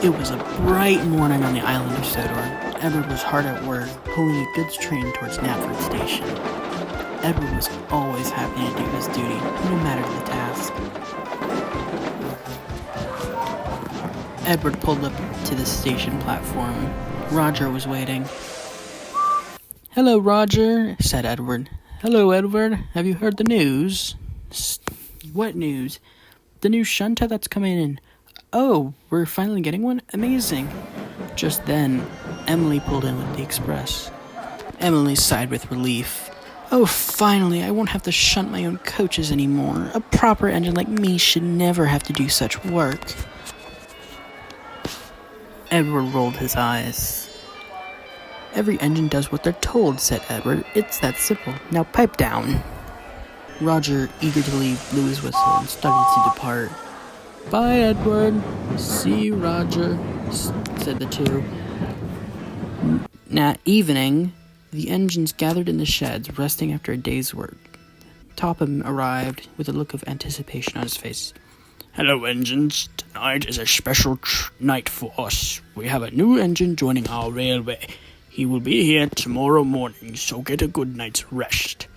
It was a bright morning on the island of Sodor. Edward was hard at work, pulling a goods train towards Knapford Station. Edward was always happy to do his duty, no matter the task. Edward pulled up to the station platform. Roger was waiting. "Hello, Roger," said Edward. "Hello, Edward. Have you heard the news?" "What news?" "The new shunter that's coming in." "Oh, we're finally getting one? Amazing." Just then, Emily pulled in with the express. Emily sighed with relief. "Oh, finally, I won't have to shunt my own coaches anymore. A proper engine like me should never have to do such work." Edward rolled his eyes. "Every engine does what they're told," said Edward. "It's that simple. Now pipe down." Roger eagerly blew his whistle and started to depart. "Bye, Edward." "See you, Roger," said the two. That evening, the engines gathered in the sheds, resting after a day's work. Topham arrived with a look of anticipation on his face. "Hello, engines. Tonight is a special night for us. We have a new engine joining our railway. He will be here tomorrow morning, so get a good night's rest."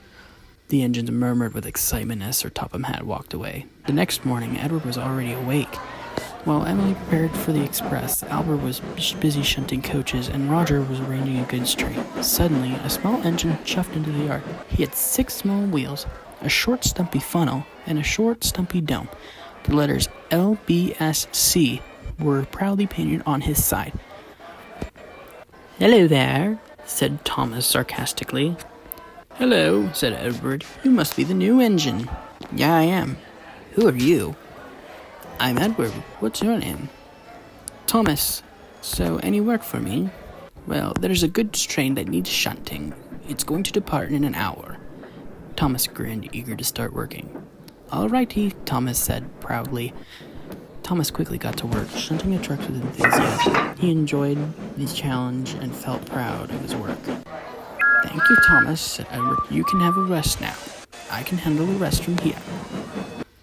The engines murmured with excitement as Sir Topham Hatt walked away. The next morning, Edward was already awake. While Emily prepared for the express, Albert was busy shunting coaches, and Roger was arranging a goods train. Suddenly, a small engine chuffed into the yard. He had 6 small wheels, a short stumpy funnel, and a short stumpy dome. The letters LBSC were proudly painted on his side. "Hello there," said Thomas sarcastically. "Hello," said Edward. "You must be the new engine." "Yeah, I am." "Who are you?" "I'm Edward. What's your name?" "Thomas. So, any work for me?" "Well, there's a goods train that needs shunting. It's going to depart in an hour." Thomas grinned, eager to start working. "All righty," Thomas said proudly. Thomas quickly got to work, shunting the trucks with enthusiasm. He enjoyed the challenge and felt proud of his work. "Thank you, Thomas," said Edward. "You can have a rest now. I can handle the rest from here."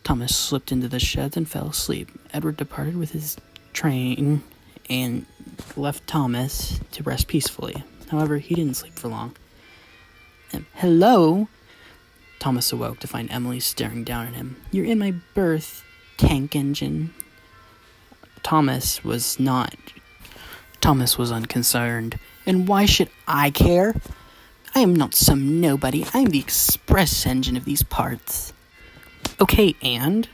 Thomas slipped into the sheds and fell asleep. Edward departed with his train and left Thomas to rest peacefully. However, he didn't sleep for long. "Hello?" Thomas awoke to find Emily staring down at him. "You're in my berth, tank engine." Thomas was unconcerned. "And why should I care? I am not some nobody. I am the express engine of these parts." Okay, and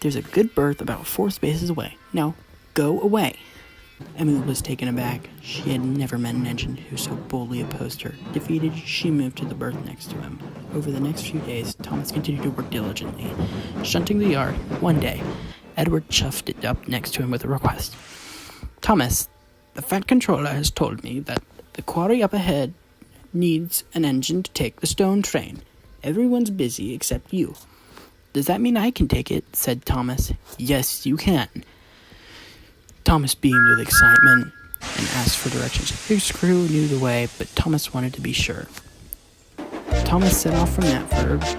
there's a good berth about 4 spaces away. Now, go away." Emily was taken aback. She had never met an engine who so boldly opposed her. Defeated, she moved to the berth next to him. Over the next few days, Thomas continued to work diligently, shunting the yard. One day, Edward chuffed it up next to him with a request. "Thomas, the Fat Controller has told me that the quarry up ahead needs an engine to take the stone train. Everyone's busy except you." "Does that mean I can take it?" said Thomas. "Yes, you can." Thomas beamed with excitement and asked for directions. His crew knew the way, but Thomas wanted to be sure. Thomas set off from Knapford.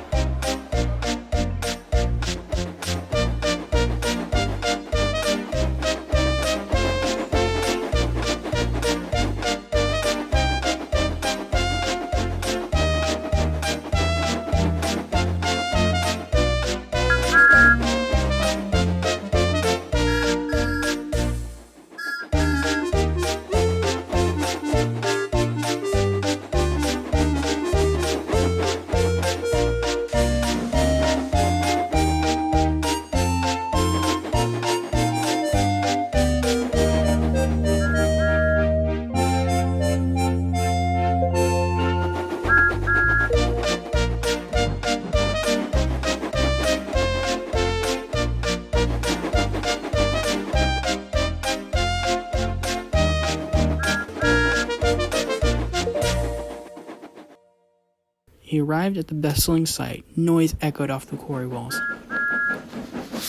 He arrived at the bustling site. Noise echoed off the quarry walls.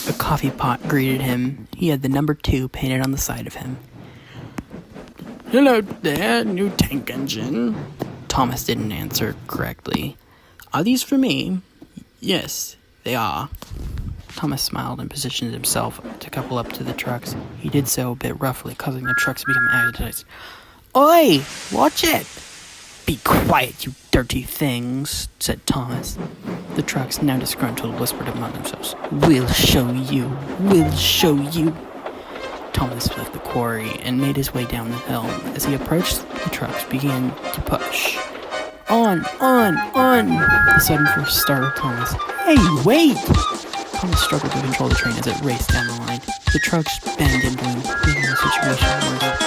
A coffee pot greeted him. He had the number 2 painted on the side of him. "Hello there, new tank engine." Thomas didn't answer correctly. "Are these for me?" "Yes, they are." Thomas smiled and positioned himself to couple up to the trucks. He did so a bit roughly, causing the trucks to become agitated. "Oi! Watch it!" "Be quiet, you dirty things," said Thomas. The trucks, now disgruntled, whispered among themselves, "We'll show you! We'll show you!" Thomas left the quarry and made his way down the hill. As he approached, the trucks began to push. On! The sudden force startled Thomas. "Hey, wait!" Thomas struggled to control the train as it raced down the line. The trucks banged into him, making the situation worse.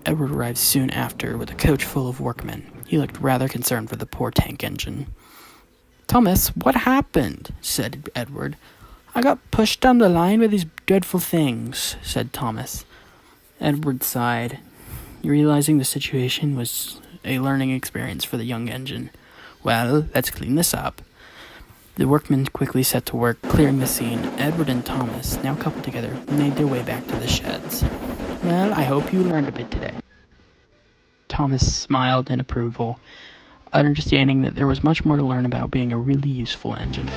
Edward arrived soon after with a coach full of workmen. He looked rather concerned for the poor tank engine. "Thomas, what happened?" said Edward. "I got pushed down the line by these dreadful things," said Thomas. Edward sighed, realizing the situation was a learning experience for the young engine. "Well, let's clean this up." The workmen quickly set to work, clearing the scene. Edward and Thomas, now coupled together, made their way back to the sheds. "Well, I hope you learned a bit today." Thomas smiled in approval, understanding that there was much more to learn about being a really useful engine.